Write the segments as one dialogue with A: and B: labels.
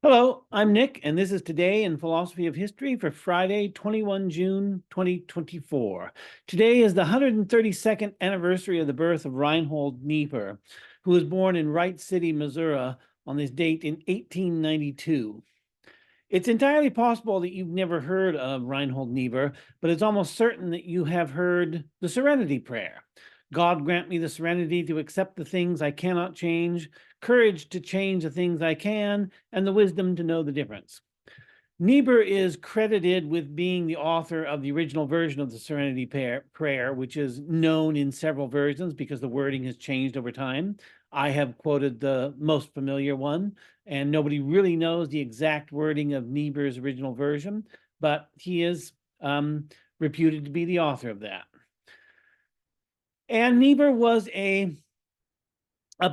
A: Hello, I'm Nick, and this is Today in Philosophy of History for Friday, 21 June 2024. Today is the 132nd anniversary of the birth of Reinhold Niebuhr, who was born in Wright City, Missouri on this date in 1892. It's entirely possible that you've never heard of Reinhold Niebuhr, but it's almost certain that you have heard the Serenity Prayer. God grant me the serenity to accept the things I cannot change, courage to change the things I can, and the wisdom to know the difference. Niebuhr is credited with being the author of the original version of the Serenity Prayer, which is known in several versions because the wording has changed over time. I have quoted the most familiar one, and nobody really knows the exact wording of Niebuhr's original version, but he is reputed to be the author of that. And Niebuhr was a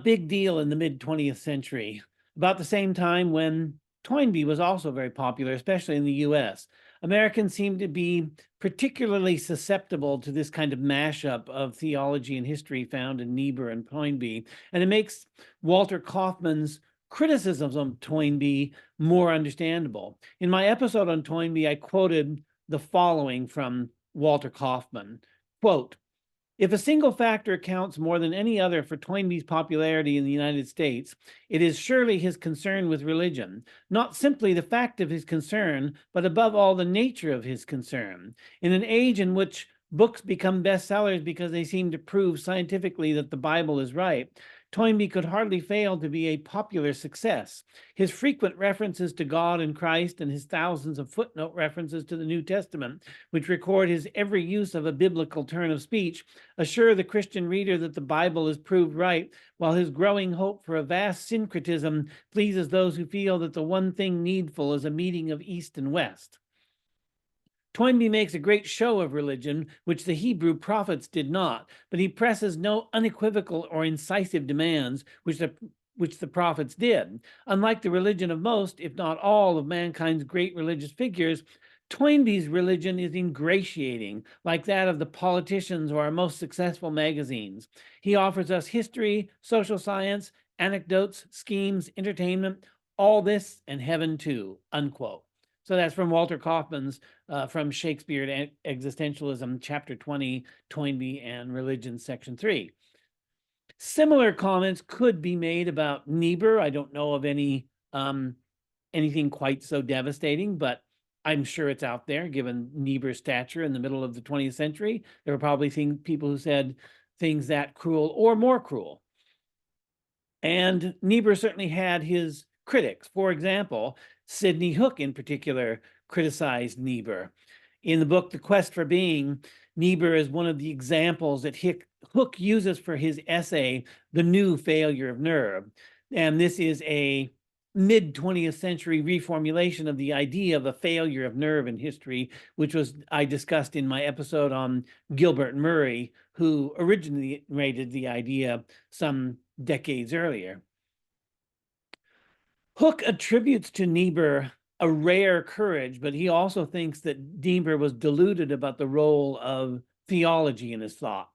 A: big deal in the mid-20th century, about the same time when Toynbee was also very popular, especially in the US. Americans seem to be particularly susceptible to this kind of mashup of theology and history found in Niebuhr and Toynbee, and it makes Walter Kaufmann's criticisms of Toynbee more understandable. In my episode on Toynbee, I quoted the following from Walter Kaufmann, quote, "If a single factor accounts more than any other for Toynbee's popularity in the United States, it is surely his concern with religion, not simply the fact of his concern, but above all the nature of his concern. In an age in which books become bestsellers because they seem to prove scientifically that the Bible is right, Toynbee could hardly fail to be a popular success. His frequent references to God and Christ and his thousands of footnote references to the New Testament, which record his every use of a biblical turn of speech, assure the Christian reader that the Bible is proved right, while his growing hope for a vast syncretism pleases those who feel that the one thing needful is a meeting of East and West. Toynbee makes a great show of religion, which the Hebrew prophets did not, but he presses no unequivocal or incisive demands, which the prophets did. Unlike the religion of most, if not all, of mankind's great religious figures, Toynbee's religion is ingratiating, like that of the politicians or our most successful magazines. He offers us history, social science, anecdotes, schemes, entertainment, all this and heaven too," unquote. So that's from Walter Kaufmann's From Shakespeare to Existentialism, Chapter 20, Toynbee and Religion, Section 3. Similar comments could be made about Niebuhr. I don't know of anything quite so devastating, but I'm sure it's out there, given Niebuhr's stature in the middle of the 20th century. There were probably people who said things that cruel or more cruel. And Niebuhr certainly had his critics. For example, Sidney Hook in particular criticized Niebuhr. In the book, The Quest for Being, Niebuhr is one of the examples that Hook uses for his essay, The New Failure of Nerve. And this is a mid-20th century reformulation of the idea of a failure of nerve in history, which I discussed in my episode on Gilbert Murray, who originated the idea some decades earlier. Hook attributes to Niebuhr a rare courage, but he also thinks that Niebuhr was deluded about the role of theology in his thought.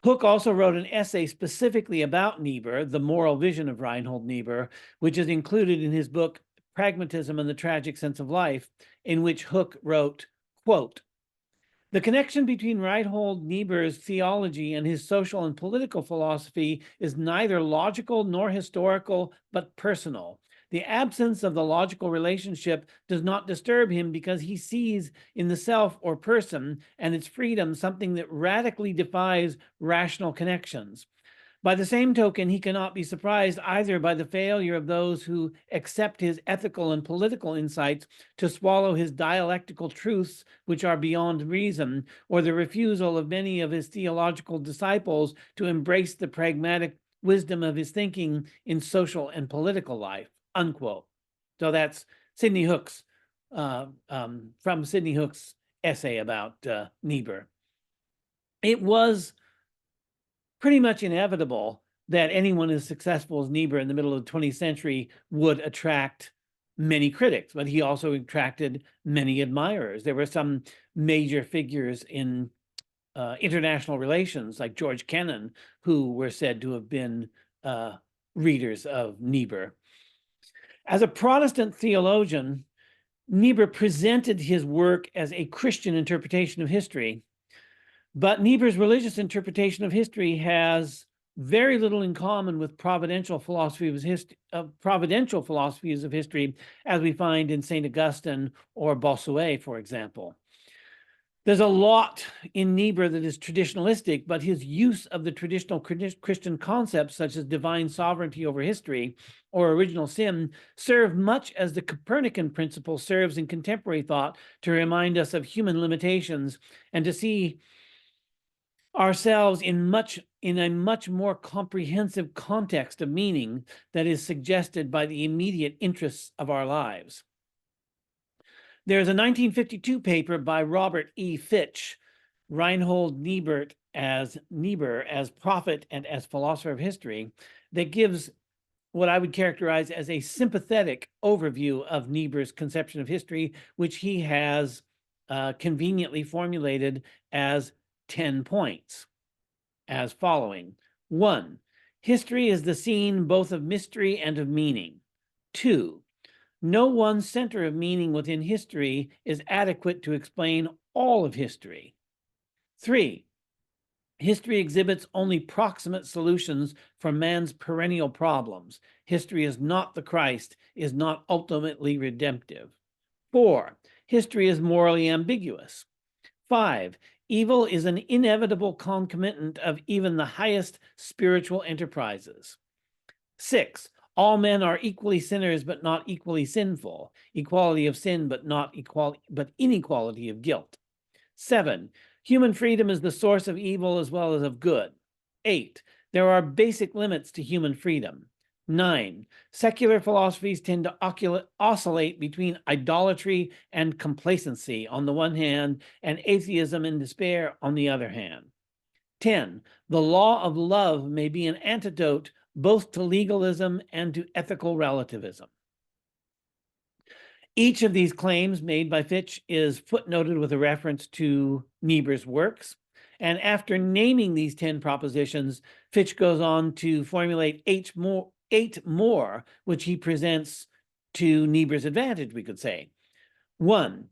A: Hook also wrote an essay specifically about Niebuhr, The Moral Vision of Reinhold Niebuhr, which is included in his book, Pragmatism and the Tragic Sense of Life, in which Hook wrote, quote, "The connection between Reinhold Niebuhr's theology and his social and political philosophy is neither logical nor historical, but personal. The absence of the logical relationship does not disturb him because he sees in the self or person and its freedom something that radically defies rational connections. By the same token, he cannot be surprised either by the failure of those who accept his ethical and political insights to swallow his dialectical truths, which are beyond reason, or the refusal of many of his theological disciples to embrace the pragmatic wisdom of his thinking in social and political life," unquote. So that's Sidney Hook's, from Sidney Hook's essay about Niebuhr. It was pretty much inevitable that anyone as successful as Niebuhr in the middle of the 20th century would attract many critics, but he also attracted many admirers. There were some major figures in international relations, like George Kennan, who were said to have been readers of Niebuhr. As a Protestant theologian, Niebuhr presented his work as a Christian interpretation of history, but Niebuhr's religious interpretation of history has very little in common with providential philosophies of history, as we find in St. Augustine or Bossuet, for example. There's a lot in Niebuhr that is traditionalistic, but his use of the traditional Christian concepts, such as divine sovereignty over history or original sin, serve much as the Copernican principle serves in contemporary thought to remind us of human limitations and to see ourselves in a much more comprehensive context of meaning that is suggested by the immediate interests of our lives. There's a 1952 paper by Robert E. Fitch, Reinhold Niebuhr as prophet and as philosopher of history, that gives what I would characterize as a sympathetic overview of Niebuhr's conception of history, which he has conveniently formulated as 10 points, as following. 1, history is the scene both of mystery and of meaning. 2, no one center of meaning within history is adequate to explain all of history. 3, history exhibits only proximate solutions for man's perennial problems. History is not the Christ, is not ultimately redemptive. 4, history is morally ambiguous. 5, evil is an inevitable concomitant of even the highest spiritual enterprises. 6, all men are equally sinners, but not equally sinful. Equality of sin, but inequality of guilt. 7, human freedom is the source of evil as well as of good. 8, there are basic limits to human freedom. 9, secular philosophies tend to oscillate between idolatry and complacency on the one hand, and atheism and despair on the other hand. 10, the law of love may be an antidote both to legalism and to ethical relativism. Each of these claims made by Fitch is footnoted with a reference to Niebuhr's works. And after naming these 10 propositions, Fitch goes on to formulate 8 more, which he presents to Niebuhr's advantage, we could say. 1,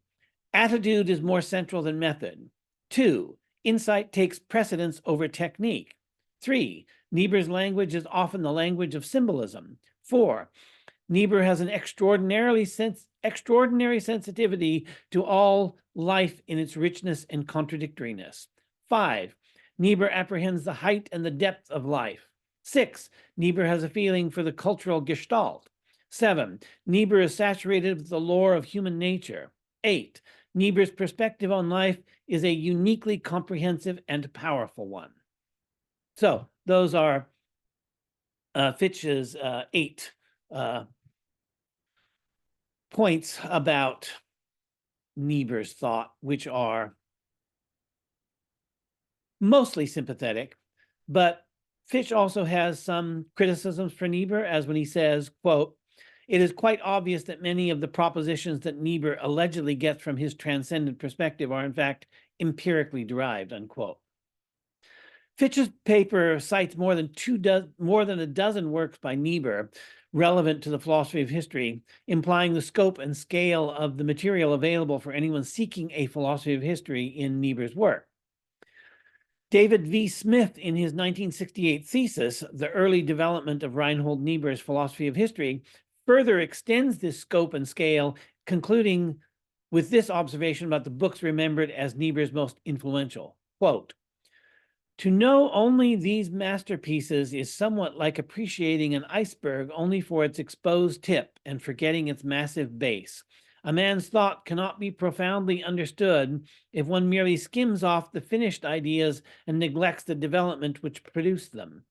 A: attitude is more central than method. 2, insight takes precedence over technique. 3, Niebuhr's language is often the language of symbolism. 4, Niebuhr has an extraordinary sensitivity to all life in its richness and contradictoriness. 5, Niebuhr apprehends the height and the depth of life. 6, Niebuhr has a feeling for the cultural gestalt. 7, Niebuhr is saturated with the lore of human nature. 8, Niebuhr's perspective on life is a uniquely comprehensive and powerful one. So those are Fitch's 8 points about Niebuhr's thought, which are mostly sympathetic, but Fitch also has some criticisms for Niebuhr, as when he says, quote, it is quite obvious that many of the propositions that Niebuhr allegedly gets from his transcendent perspective are in fact empirically derived, unquote. Fitch's paper cites more than a dozen works by Niebuhr relevant to the philosophy of history, implying the scope and scale of the material available for anyone seeking a philosophy of history in Niebuhr's work. David V. Smith, in his 1968 thesis, The Early Development of Reinhold Niebuhr's Philosophy of History, further extends this scope and scale, concluding with this observation about the books remembered as Niebuhr's most influential. Quote, to know only these masterpieces is somewhat like appreciating an iceberg only for its exposed tip and forgetting its massive base. A man's thought cannot be profoundly understood if one merely skims off the finished ideas and neglects the development which produced them.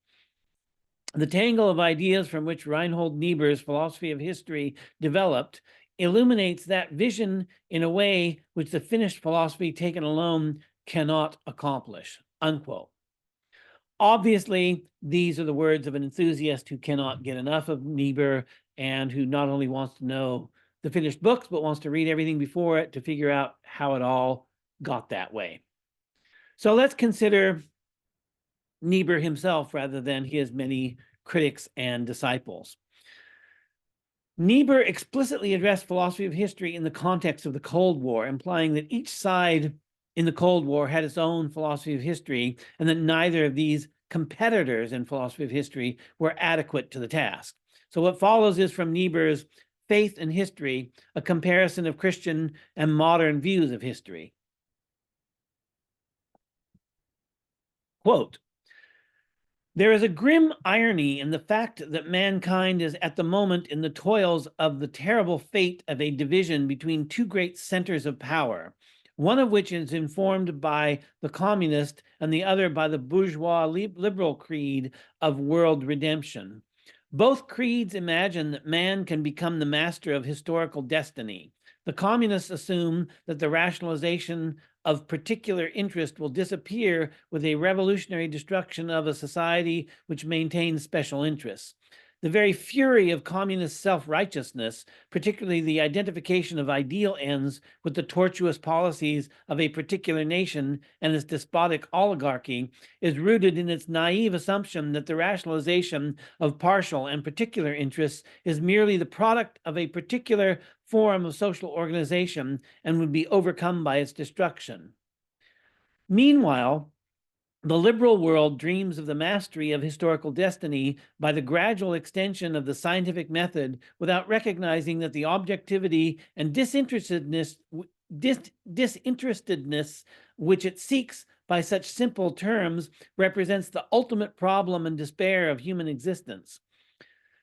A: The tangle of ideas from which Reinhold Niebuhr's philosophy of history developed illuminates that vision in a way which the finished philosophy taken alone cannot accomplish, unquote. Obviously, these are the words of an enthusiast who cannot get enough of Niebuhr and who not only wants to know the finished books, but wants to read everything before it to figure out how it all got that way. So let's consider Niebuhr himself rather than his many critics and disciples. Niebuhr explicitly addressed philosophy of history in the context of the Cold War, implying that each side in the Cold War had its own philosophy of history, and that neither of these competitors in philosophy of history were adequate to the task. So what follows is from Niebuhr's Faith and History, a comparison of Christian and modern views of history. Quote, "There is a grim irony in the fact that mankind is at the moment in the toils of the terrible fate of a division between two great centers of power, one of which is informed by the communist and the other by the bourgeois liberal creed of world redemption. Both creeds imagine that man can become the master of historical destiny. The communists assume that the rationalization of particular interest will disappear with a revolutionary destruction of a society which maintains special interests. The very fury of communist self-righteousness, particularly the identification of ideal ends with the tortuous policies of a particular nation and its despotic oligarchy, is rooted in its naive assumption that the rationalization of partial and particular interests is merely the product of a particular form of social organization and would be overcome by its destruction. Meanwhile, the liberal world dreams of the mastery of historical destiny by the gradual extension of the scientific method without recognizing that the objectivity and disinterestedness which it seeks by such simple terms represents the ultimate problem and despair of human existence.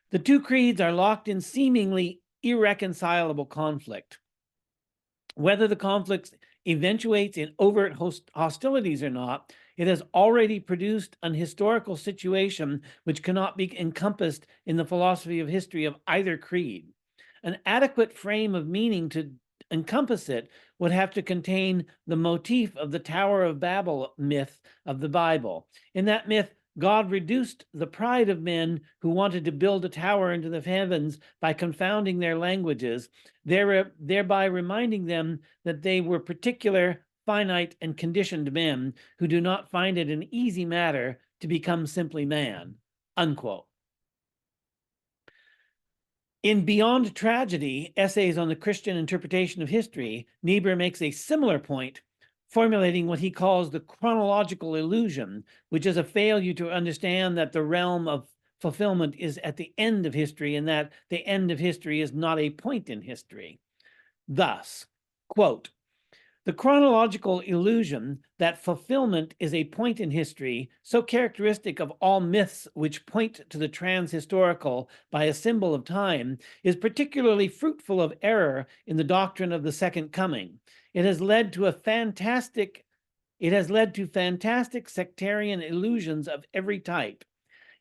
A: The two creeds are locked in seemingly irreconcilable conflict. Whether the conflict eventuates in overt hostilities or not, it has already produced an historical situation which cannot be encompassed in the philosophy of history of either creed. An adequate frame of meaning to encompass it would have to contain the motif of the Tower of Babel myth of the Bible. In that myth, God reduced the pride of men who wanted to build a tower into the heavens by confounding their languages, thereby reminding them that they were particular, finite, and conditioned men who do not find it an easy matter to become simply man." Unquote. In Beyond Tragedy, Essays on the Christian Interpretation of History, Niebuhr makes a similar point, formulating what he calls the chronological illusion, which is a failure to understand that the realm of fulfillment is at the end of history and that the end of history is not a point in history. Thus, quote, "The chronological illusion that fulfillment is a point in history, so characteristic of all myths which point to the transhistorical by a symbol of time, is particularly fruitful of error in the doctrine of the second coming. It has led to fantastic sectarian illusions of every type.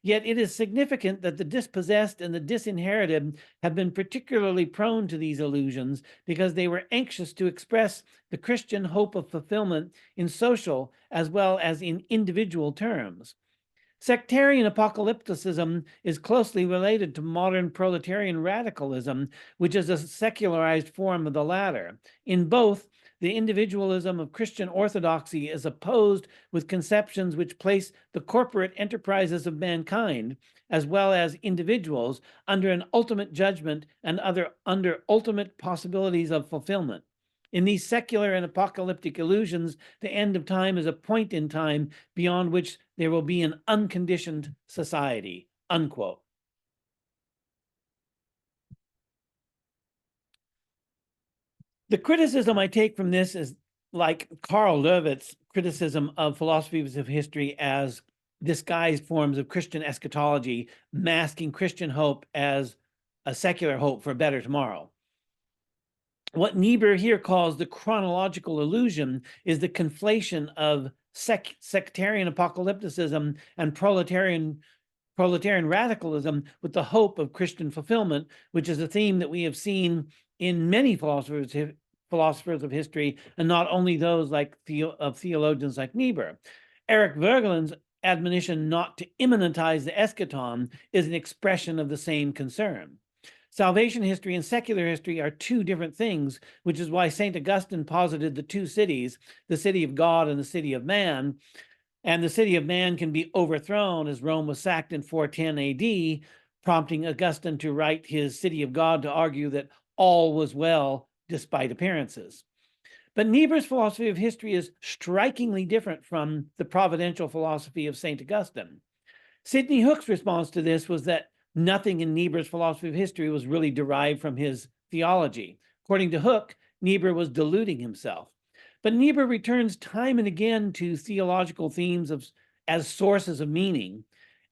A: Yet it is significant that the dispossessed and the disinherited have been particularly prone to these illusions because they were anxious to express the Christian hope of fulfillment in social as well as in individual terms. Sectarian apocalypticism is closely related to modern proletarian radicalism, which is a secularized form of the latter. In both, the individualism of Christian orthodoxy is opposed with conceptions which place the corporate enterprises of mankind, as well as individuals, under an ultimate judgment and under ultimate possibilities of fulfillment. In these secular and apocalyptic illusions, the end of time is a point in time beyond which there will be an unconditioned society." Unquote. The criticism I take from this is like Karl Löwitz's criticism of philosophies of history as disguised forms of Christian eschatology, masking Christian hope as a secular hope for a better tomorrow. What Niebuhr here calls the chronological illusion is the conflation of sectarian apocalypticism and proletarian radicalism with the hope of Christian fulfillment, which is a theme that we have seen in many philosophers of history, and not only those like theologians like Niebuhr. Eric Voegelin's admonition not to immanentize the eschaton is an expression of the same concern. Salvation history and secular history are two different things, which is why St. Augustine posited the two cities, the city of God and the city of man. And the city of man can be overthrown, as Rome was sacked in 410 AD, prompting Augustine to write his City of God to argue that all was well despite appearances. But Niebuhr's philosophy of history is strikingly different from the providential philosophy of St. Augustine. Sidney Hook's response to this was that nothing in Niebuhr's philosophy of history was really derived from his theology. According to Hook, Niebuhr was deluding himself. But Niebuhr returns time and again to theological themes as sources of meaning.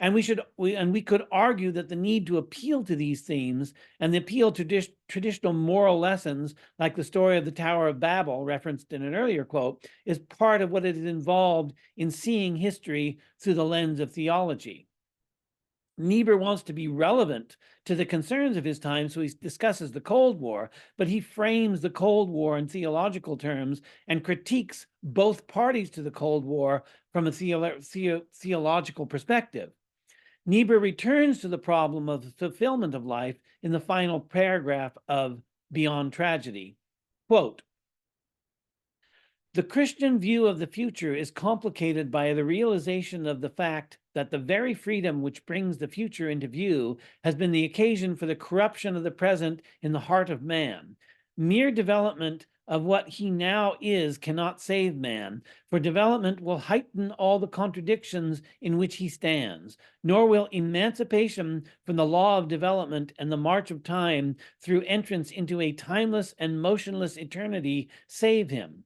A: And we could argue that the need to appeal to these themes and the appeal to traditional moral lessons, like the story of the Tower of Babel, referenced in an earlier quote, is part of what is involved in seeing history through the lens of theology. Niebuhr wants to be relevant to the concerns of his time, so he discusses the Cold War, but he frames the Cold War in theological terms and critiques both parties to the Cold War from a theological perspective. Niebuhr returns to the problem of the fulfillment of life in the final paragraph of Beyond Tragedy. Quote, "The Christian view of the future is complicated by the realization of the fact that the very freedom which brings the future into view has been the occasion for the corruption of the present in the heart of man. Mere development of what he now is cannot save man, for development will heighten all the contradictions in which he stands, nor will emancipation from the law of development and the march of time through entrance into a timeless and motionless eternity save him.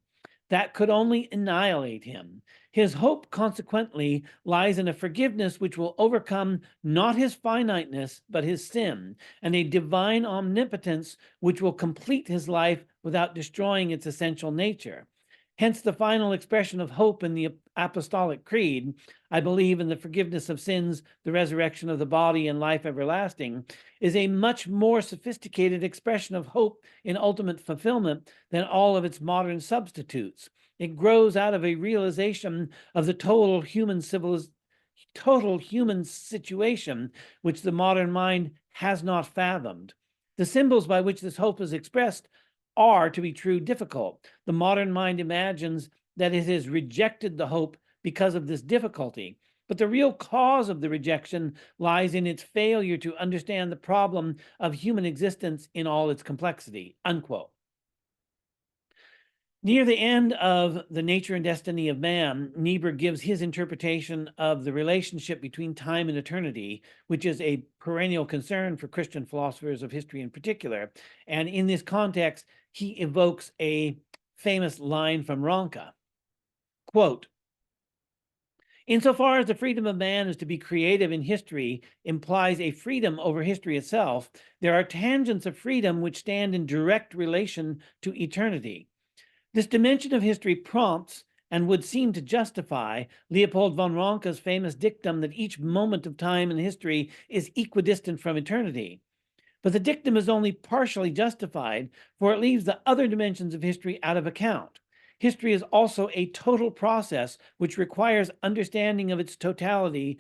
A: That could only annihilate him. His hope, consequently, lies in a forgiveness which will overcome not his finiteness, but his sin, and a divine omnipotence which will complete his life without destroying its essential nature. Hence, the final expression of hope in the Apostolic Creed, I believe in the forgiveness of sins, the resurrection of the body, and life everlasting, is a much more sophisticated expression of hope in ultimate fulfillment than all of its modern substitutes. It grows out of a realization of the total human situation, which the modern mind has not fathomed. The symbols by which this hope is expressed are, to be true, difficult. The modern mind imagines that it has rejected the hope because of this difficulty. But the real cause of the rejection lies in its failure to understand the problem of human existence in all its complexity." Unquote. Near the end of The Nature and Destiny of Man, Niebuhr gives his interpretation of the relationship between time and eternity, which is a perennial concern for Christian philosophers of history in particular. And in this context, he evokes a famous line from Ronca. Quote, "Insofar as the freedom of man is to be creative in history implies a freedom over history itself, there are tangents of freedom which stand in direct relation to eternity. This dimension of history prompts and would seem to justify Leopold von Ranke's famous dictum that each moment of time in history is equidistant from eternity. But the dictum is only partially justified, for it leaves the other dimensions of history out of account. History is also a total process which requires understanding of its totality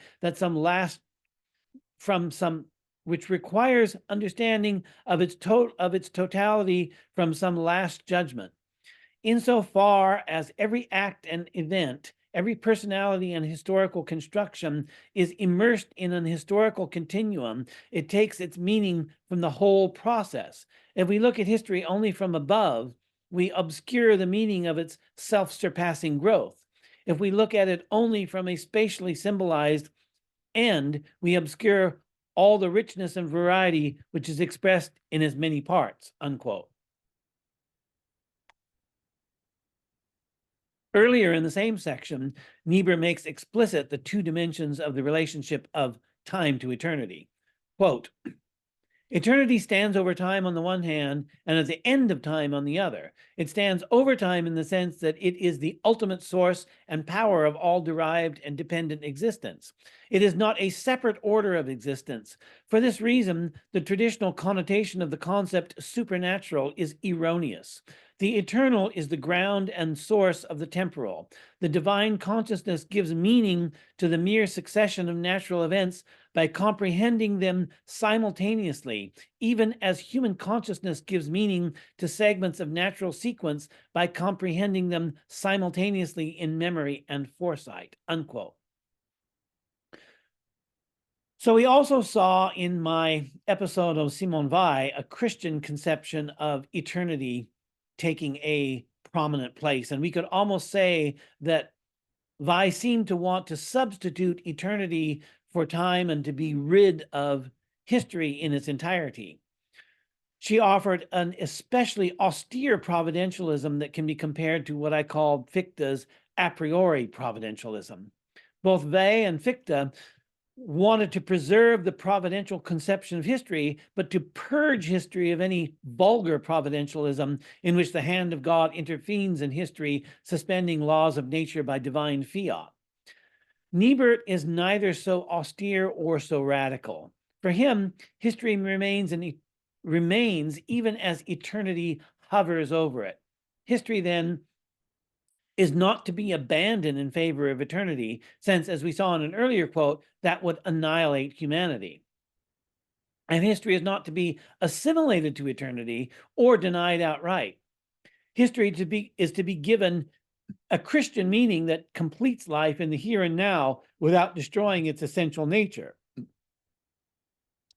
A: which requires understanding of its totality from some last judgment. Insofar as every act and event, every personality and historical construction is immersed in an historical continuum, it takes its meaning from the whole process. If we look at history only from above, we obscure the meaning of its self-surpassing growth. If we look at it only from a spatially symbolized end, we obscure all the richness and variety which is expressed in as many parts." Unquote. Earlier in the same section, Niebuhr makes explicit the two dimensions of the relationship of time to eternity. Quote, "Eternity stands over time on the one hand and at the end of time on the other. It stands over time in the sense that it is the ultimate source and power of all derived and dependent existence. It is not a separate order of existence. For this reason, the traditional connotation of the concept supernatural is erroneous. The eternal is the ground and source of the temporal. The divine consciousness gives meaning to the mere succession of natural events by comprehending them simultaneously, even as human consciousness gives meaning to segments of natural sequence by comprehending them simultaneously in memory and foresight." Unquote. So we also saw in my episode of Simone Weil a Christian conception of eternity taking a prominent place. And we could almost say that Weil seemed to want to substitute eternity for time and to be rid of history in its entirety. She offered an especially austere providentialism that can be compared to what I call Fichte's a priori providentialism. Both Weil and Fichte wanted to preserve the providential conception of history, but to purge history of any vulgar providentialism in which the hand of God intervenes in history, suspending laws of nature by divine fiat. Niebuhr is neither so austere or so radical. For him, history remains even as eternity hovers over it. History, then, is not to be abandoned in favor of eternity, since, as we saw in an earlier quote, that would annihilate humanity. And history is not to be assimilated to eternity or denied outright. History is to be given a Christian meaning that completes life in the here and now without destroying its essential nature.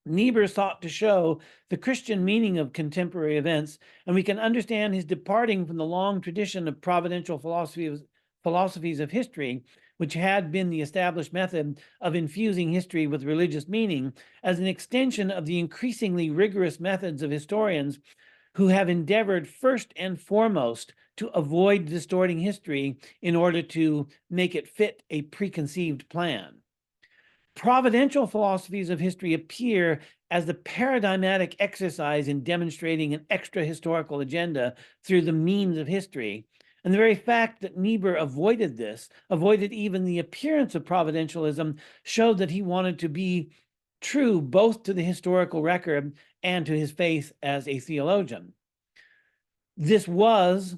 A: Niebuhr sought to show the Christian meaning of contemporary events, and we can understand his departing from the long tradition of providential philosophies of history, which had been the established method of infusing history with religious meaning, as an extension of the increasingly rigorous methods of historians who have endeavored first and foremost to avoid distorting history in order to make it fit a preconceived plan. Providential philosophies of history appear as the paradigmatic exercise in demonstrating an extra-historical agenda through the means of history. And the very fact that Niebuhr avoided even the appearance of providentialism, showed that he wanted to be true both to the historical record and to his faith as a theologian. This was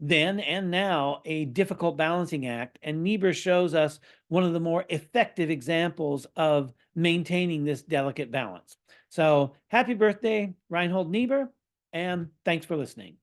A: then and now a difficult balancing act, and Niebuhr shows us one of the more effective examples of maintaining this delicate balance. So happy birthday, Reinhold Niebuhr, and thanks for listening.